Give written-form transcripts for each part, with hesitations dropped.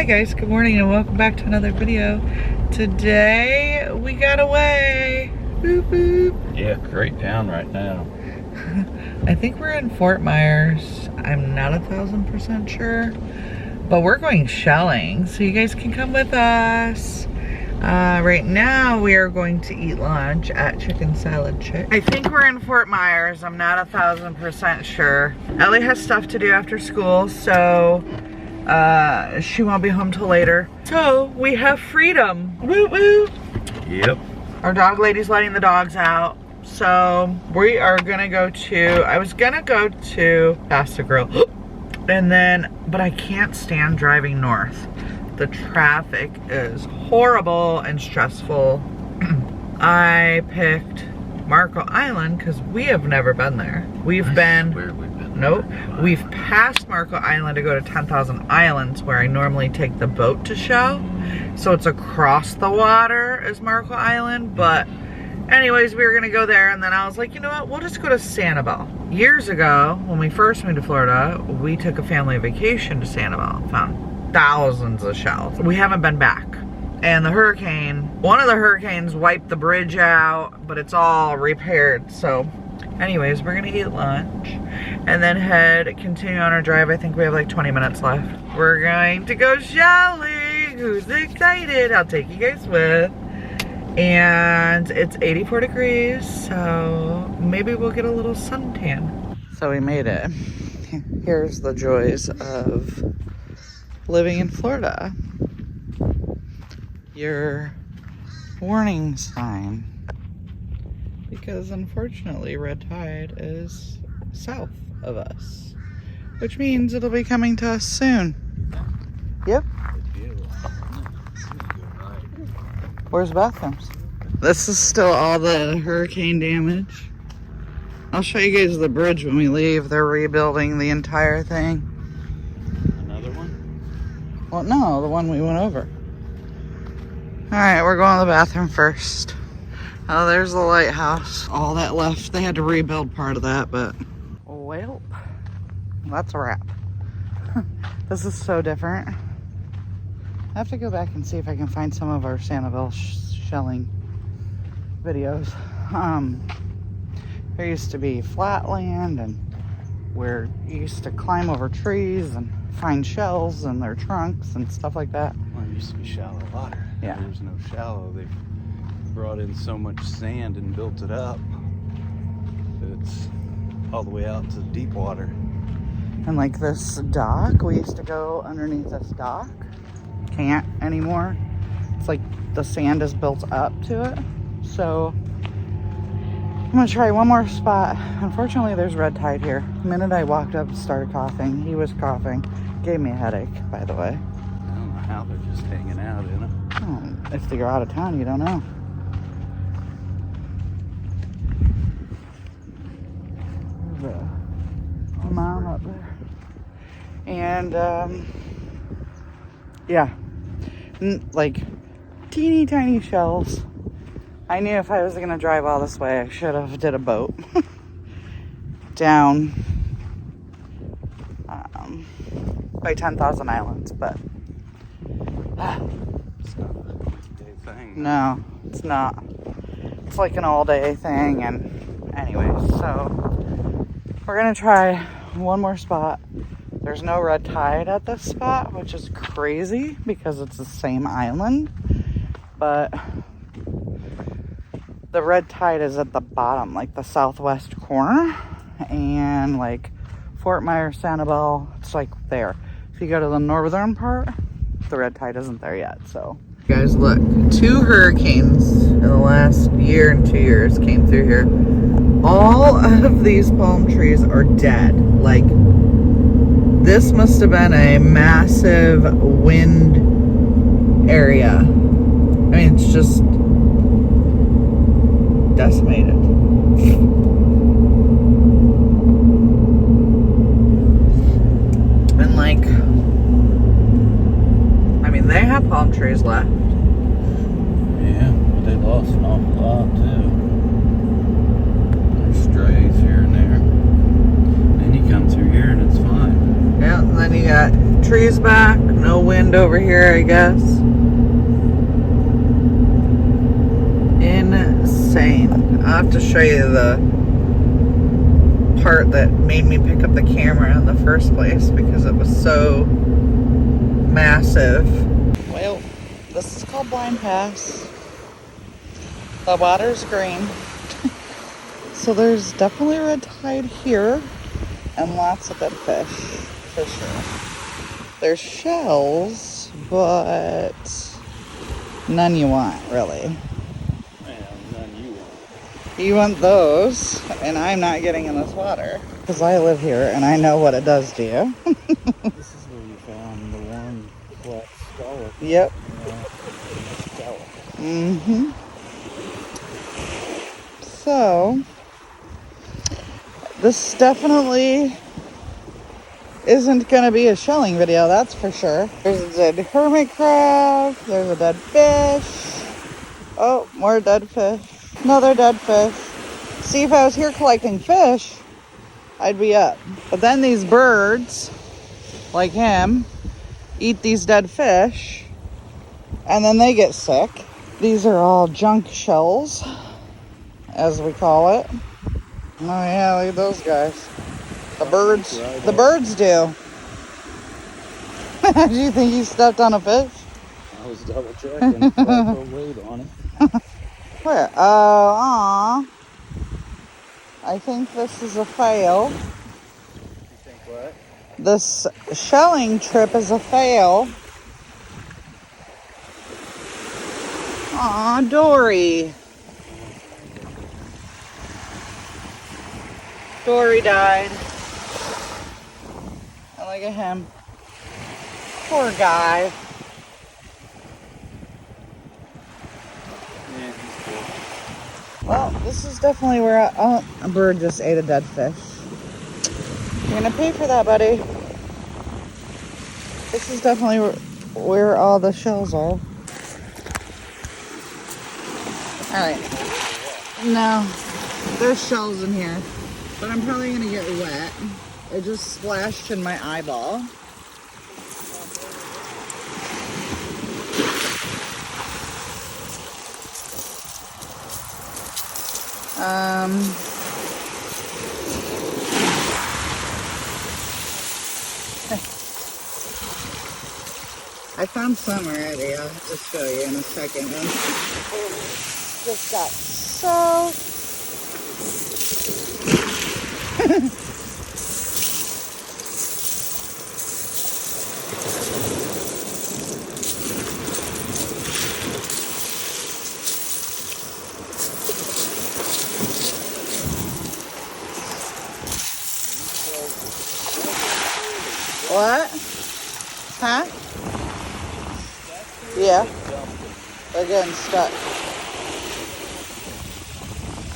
Hi guys, good morning and welcome back to another video. Today we got away. Boop boop. Yeah, great town right now. I think we're in Fort Myers. I'm not 1000% sure, but we're going shelling, so you guys can come with us. Right now we are going to eat lunch at Chicken Salad Chick. I think we're in Fort Myers. I'm not 1000% sure. Ellie has stuff to do after school, so she won't be home till later. So we have freedom. Woo woo. Yep. Our dog lady's letting the dogs out. So we are gonna go to, I was gonna go to Pasta Grill and then, but I can't stand driving north. The traffic is horrible and stressful. I picked Marco Island because we have never been there. We've been, nope, we've passed Marco Island to go to 10,000 Islands where I normally take the boat to show. So it's across the water is Marco Island, but anyways, we were gonna go there and then I was like, you know what, we'll just go to Sanibel. Years ago, when we first moved to Florida, we took a family vacation to Sanibel, found thousands of shells. We haven't been back. And the hurricane, one of the hurricanes wiped the bridge out, but it's all repaired. So anyways, we're gonna eat lunch and then continue on our drive. I think we have like 20 minutes left. We're going to go shelling. Who's excited? I'll take you guys with. And it's 84 degrees, so maybe we'll get a little suntan. So we made it. Here's the joys of living in Florida. Your warning sign. Because unfortunately, red tide is south of us, which means it'll be coming to us soon. Yep. Where's the bathrooms? This is still all the hurricane damage. I'll show you guys the bridge when we leave. They're rebuilding the entire thing. Another one? Well, no, the one we went over. Alright, we're going to the bathroom first. Oh, there's the lighthouse. All that left, they had to rebuild part of that, but well, that's a wrap. This is so different. I have to go back and see if I can find some of our Sanibel shelling videos. There used to be flat land and where you used to climb over trees and find shells in their trunks and stuff like that. Well, it used to be shallow water. Yeah. There's no shallow. They've brought in so much sand and built it up that it's all the way out to deep water. And like this dock, we used to go underneath this dock. Can't anymore. It's like the sand is built up to it. So I'm gonna try one more spot. Unfortunately, there's red tide here. The minute I walked up and started coughing, he was coughing. Gave me a headache, by the way. I don't know how they're just hanging out in it. Oh, if you're out of town, you don't know. There's a mom up there. And yeah, like teeny tiny shells. I knew if I was gonna drive all this way, I should have did a boat down by 10,000 Islands, but It's not a day thing. no, it's not. It's like an all day thing, and anyways, so we're gonna try one more spot. There's no red tide at this spot, which is crazy because it's the same island, but the red tide is at the bottom, like the southwest corner, and like Fort Myers, Sanibel, it's like there. If you go to the northern part, the red tide isn't there yet, so. Guys, look, 2 hurricanes in the last year and 2 years came through here. All of these palm trees are dead. Like, this must have been a massive wind area. I mean, it's just decimated. And like, I mean, they have palm trees left. Yeah, but they lost an awful lot too. There's strays here and there. Then you come through here and it's fine. Yeah, and then you got trees back, No wind over here, I guess. Insane. I'll have to show you the part that made me pick up the camera in the first place because it was so massive. Well, this is called Blind Pass. The water's green. So there's definitely red tide here and lots of dead fish, for sure. There's shells, but none you want, really. You want those, and I'm not getting in this water. Because I live here, and I know what it does to you. This is where you found the one flat scallop. Yep. Scallop. Mm-hmm. So, this definitely isn't going to be a shelling video, that's for sure. There's a dead hermit crab. There's a dead fish. Oh, more dead fish. Another dead fish. See, if I was here collecting fish, I'd be up. But then these birds, like him, eat these dead fish, and then they get sick. These are all junk shells, as we call it. Oh yeah, look at those guys. The birds do. Do you think you stepped on a fish? I was double checking. Put weight on it. Where? Oh, aw. I think this is a fail. You think what? This shelling trip is a fail. Aw, Dory. Dory died. And look at him. Poor guy. Yeah, he's cool. Well, this is definitely where oh, a bird just ate a dead fish. You're gonna pay for that, buddy. This is definitely where all the shells are. Alright. No, there's shells in here. But I'm probably gonna get wet. It just splashed in my eyeball. I found some already. I'll have to show you in a second. Just got so... What? Huh? Yeah. They're getting stuck.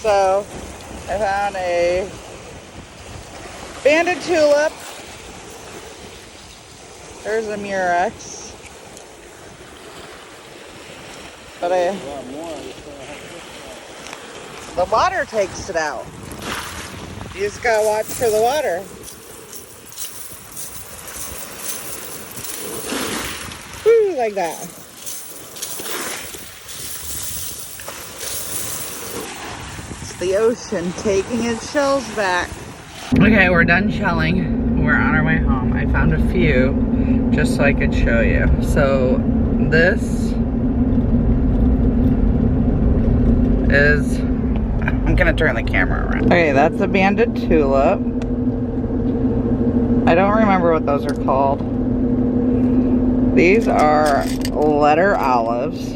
So, I found a banded tulip. There's a murex. But the water takes it out. You just gotta watch for the water. Woo, like that. It's the ocean taking its shells back. Okay, we're done shelling. We're on our way home. I found a few just so I could show you. So this is, I'm gonna turn the camera around. Okay, that's a banded tulip. I don't remember what those are called. These are letter olives.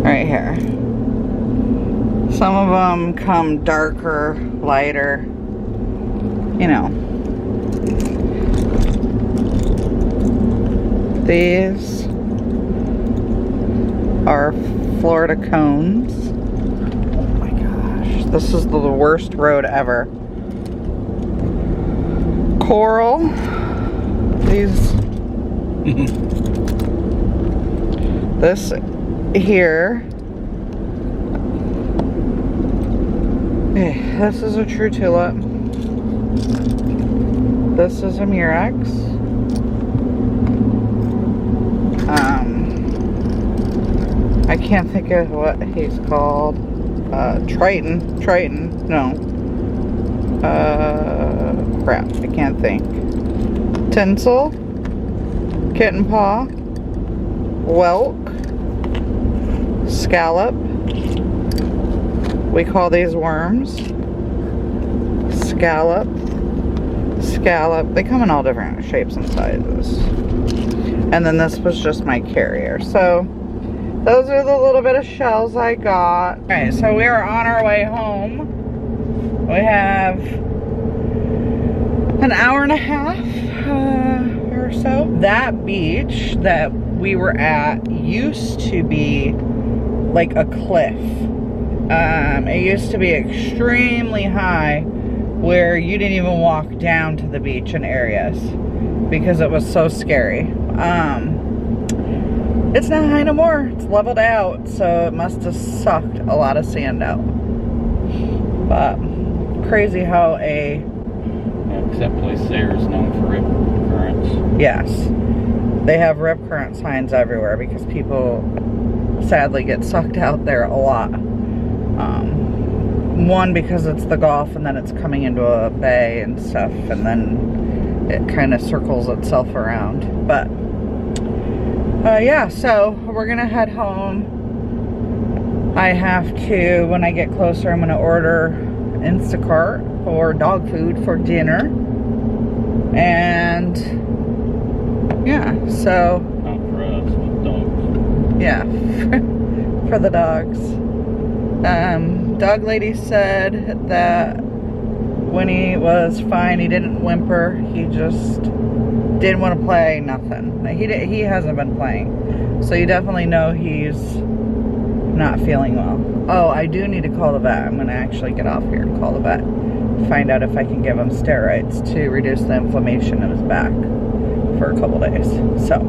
Right here. Some of them come darker, lighter, you know. These are Florida cones. This is the worst road ever. Coral. These. This here Okay, this is a true tulip. This is a Murex. I can't think of what he's called. Triton, no. Crap, I can't think. Tinsel, Kitten Paw, Whelk, Scallop. We call these worms. Scallop. They come in all different shapes and sizes. And then this was just my carrier. So those are the little bit of shells I got. Okay, so we are on our way home. We have an hour and a half or so. That beach that we were at used to be like a cliff. It used to be extremely high where you didn't even walk down to the beach in areas because it was so scary. It's not high no more. It's leveled out, so it must have sucked a lot of sand out. But crazy how except place there is known for rip currents. Yes, they have rip current signs everywhere because people sadly get sucked out there a lot. One, because it's the Gulf and then it's coming into a bay and stuff, and then it kind of circles itself around. But yeah, so we're gonna head home. I have to, when I get closer, I'm gonna order Instacart for dog food for dinner. And yeah, so Not for us, with dogs. yeah, for the dogs. Dog lady said that when he was fine, he didn't whimper. He just didn't want to play, nothing. He hasn't been playing. So you definitely know he's not feeling well. Oh, I do need to call the vet. I'm going to actually get off here and call the vet. Find out if I can give him steroids to reduce the inflammation in his back for a couple days. So,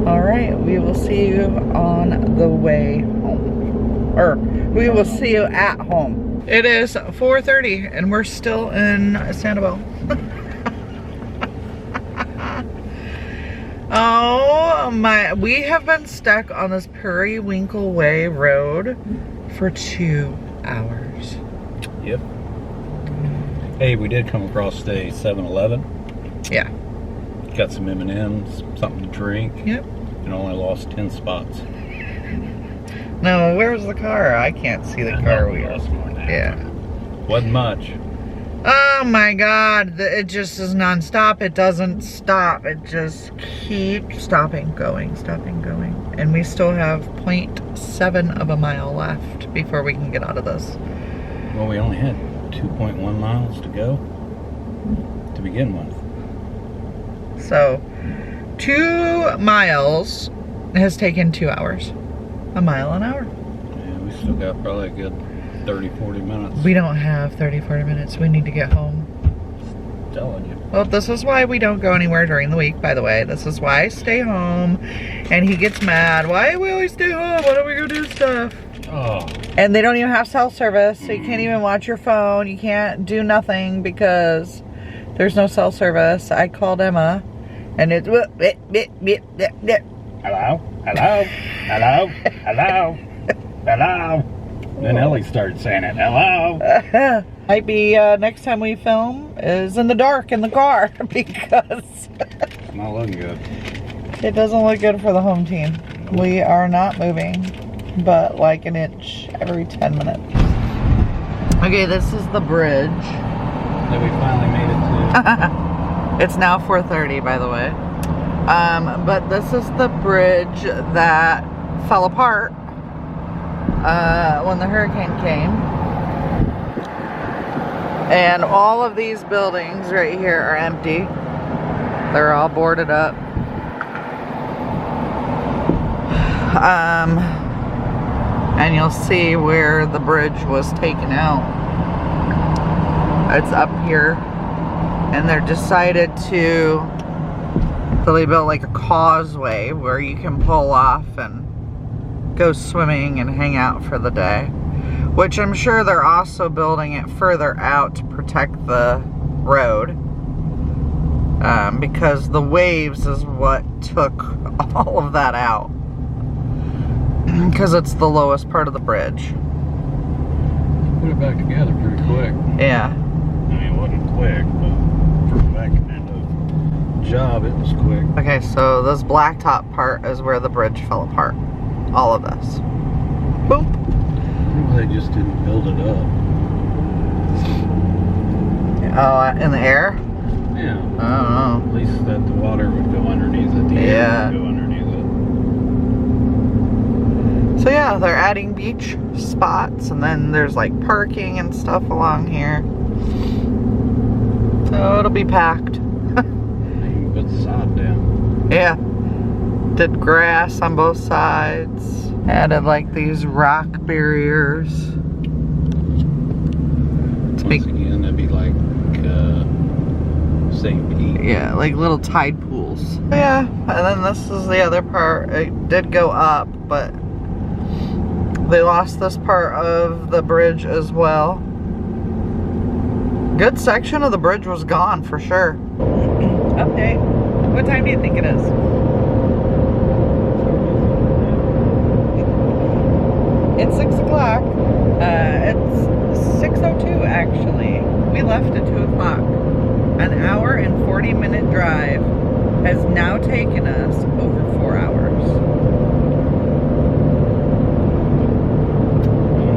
alright, we will see you on the way home. Or, we will see you at home. It is 4:30 and we're still in Sanibel. Oh my, we have been stuck on this Periwinkle Way road for 2 hours. Yep. Hey, we did come across a 7-Eleven. Yeah. Got some M&Ms, something to drink. Yep. And only lost 10 spots. No, where's the car? I can't see the car wheels. Yeah. Wasn't much. Oh my God, it just is non-stop. It doesn't stop. It just keeps stopping, going. And we still have 0.7 of a mile left before we can get out of this. Well, we only had 2.1 miles to go to begin with. So, 2 miles has taken 2 hours. A mile an hour. Yeah, we still got probably a good 30-40 minutes. We don't have 30-40 minutes. We need to get home. Just telling you. Well, this is why we don't go anywhere during the week, by the way. This is why I stay home. And he gets mad. Why do we always stay home? Why don't we go do stuff? Oh. And they don't even have cell service, so you can't even watch your phone. You can't do nothing because there's no cell service. I called Emma, and it's... Hello? Hello? Hello? Hello? Hello? Then Ellie started saying it. Hello? Might be next time we film is in the dark in the car because Not looking good. it doesn't look good for the home team. We are not moving, but like an inch every 10 minutes. Okay, this is the bridge. That we finally made it to. It's now 4:30, by the way. But this is the bridge that fell apart when the hurricane came. And all of these buildings right here are empty. They're all boarded up. And you'll see where the bridge was taken out. It's up here. And they're decided to, so they built like a causeway where you can pull off and go swimming and hang out for the day. which I'm sure they're also building it further out to protect the road. Because the waves is what took all of that out. Because it's the lowest part of the bridge. Put it back together pretty quick. Yeah. I mean, it wasn't quick, but for the back end of the job, it was quick. Okay, so this blacktop part is where the bridge fell apart. All of this. Boom. They just didn't build it up. Oh, in the air? Yeah. I don't know. At least that the water would go underneath it. The air would go underneath it. So yeah, they're adding beach spots, and then there's like parking and stuff along here. So it'll be packed. They can put the sod down. Yeah. Did grass on both sides. Added like these rock barriers. Once again, that'd be like St. Pete. Yeah, like little tide pools. Yeah, and then this is the other part. It did go up, but they lost this part of the bridge as well. Good section of the bridge was gone for sure. Update. What time do you think it is? It's 6 o'clock. It's 6:02 actually. We left at 2 o'clock. An hour and 40-minute drive has now taken us over 4 hours.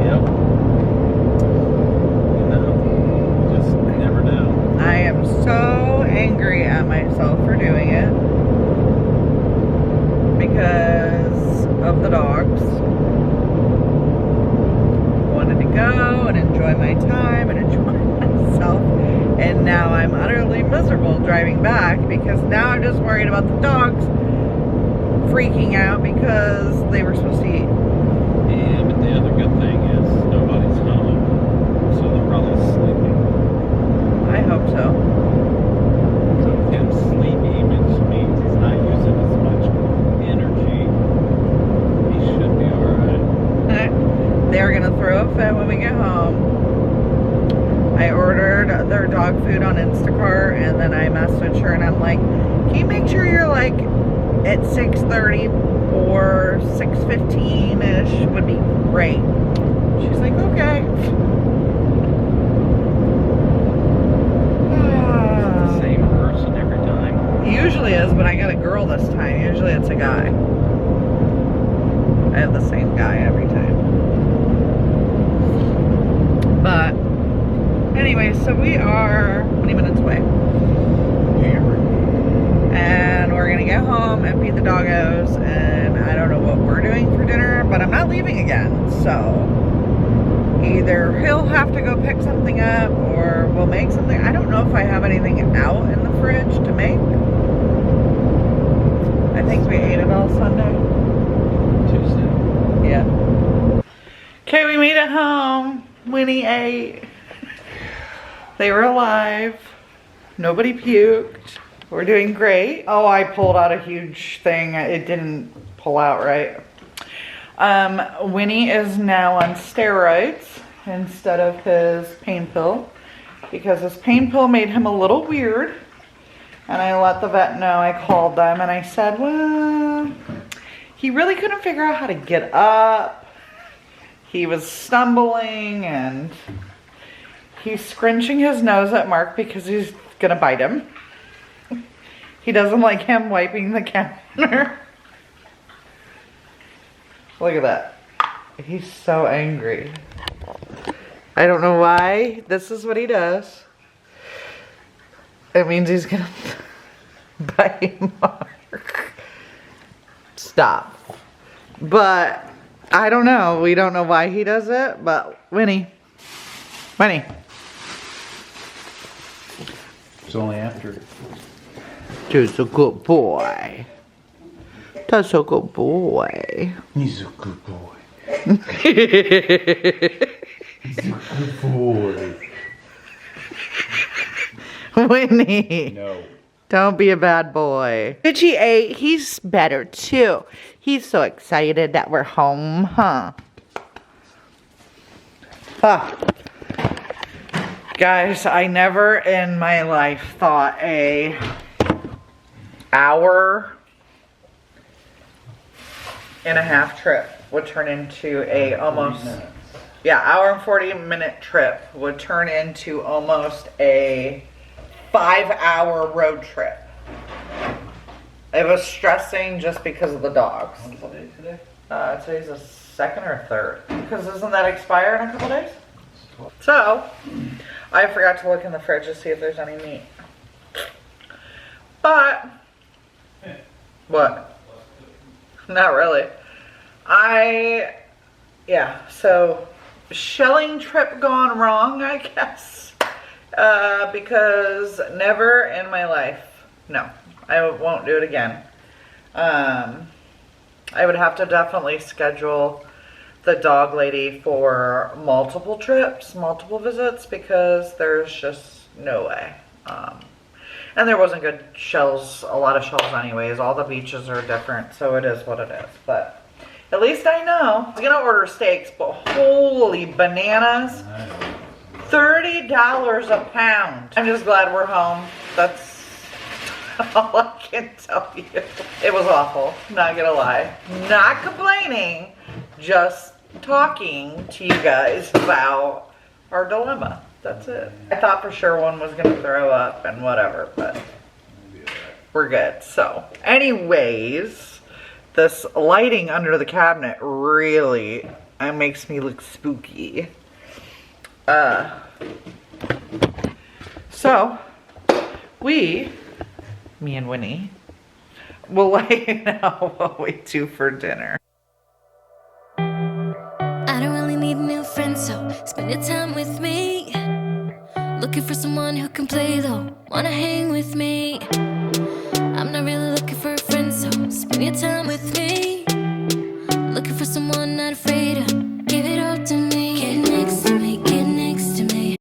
Yep. You know, just never know. I am so angry at myself for doing it because of the dogs. Wanted to go and enjoy my time and enjoy myself, and now I'm utterly miserable driving back because now I'm just worried about the dogs freaking out because they were supposed to eat. Yeah, but the other good thing is nobody's home, so they're probably sleeping. I hope so. So him sleeping means he's not using as much energy. He should be alright. They're gonna throw a fit when we get home. I ordered their dog food on Instacart, and then I messaged her and I'm like, can you make sure you're like at 6:30 or 6:15-ish would be great. She's like, okay. It's the same person every time. Usually is, but I got a girl this time. Usually it's a guy. I have the same guy every time. But anyway, so we are 20 minutes away. And we're gonna get home and feed the doggos, and I don't know what we're doing for dinner, but I'm not leaving again. So either he'll have to go pick something up or we'll make something. I don't know if I have anything out in the fridge to make. I think we ate it all Sunday. Tuesday. Yeah. Okay, we made it home. Winnie ate. They were alive. Nobody puked. We're doing great. Oh, I pulled out a huge thing. It didn't pull out right. Winnie is now on steroids instead of his pain pill because his pain pill made him a little weird. And I let the vet know. I called them and I said, well, he really couldn't figure out how to get up. He was stumbling and he's scrunching his nose at Mark because he's gonna bite him. He doesn't like him wiping the counter. Look at that. He's so angry. I don't know why. This is what he does. It means he's gonna bite Mark. Stop. But I don't know. We don't know why he does it, but Winnie. It's only after. Just a good boy. That's a good boy. He's a good boy. He's a good boy. Winnie. No. Don't be a bad boy. Richie ate. He's better too. He's so excited that we're home, huh? Ah. Guys, I never in my life thought a hour-and-a-half trip would turn into a almost, yeah, hour and 40-minute trip would turn into almost a 5-hour road trip. It was stressing just because of the dogs. What day today? Today's the 2nd or 3rd. Because isn't that expire in a couple days? So, I forgot to look in the fridge to see if there's any meat. But, what? Not really. Yeah, so, shelling trip gone wrong, I guess. Because never in my life, no, I won't do it again. I would have to definitely schedule the dog lady for multiple trips, multiple visits, because there's just no way. And there wasn't good shells, a lot of shells anyways. All the beaches are different, so it is what it is. But at least I know. I was gonna order steaks, but holy bananas. $30 a pound. I'm just glad we're home. That's all I can tell you. It was awful, not gonna lie. Not complaining, just talking to you guys about our dilemma. That's it. I thought for sure one was gonna throw up and whatever, but we're good. So, anyways, this lighting under the cabinet really makes me look spooky. So, me and Winnie, will let you know what we do for dinner. I don't really need a new friend, so spend your time with me. Looking for someone who can play though, wanna hang with me. I'm not really looking for a friend, so spend your time with me. Looking for someone not afraid of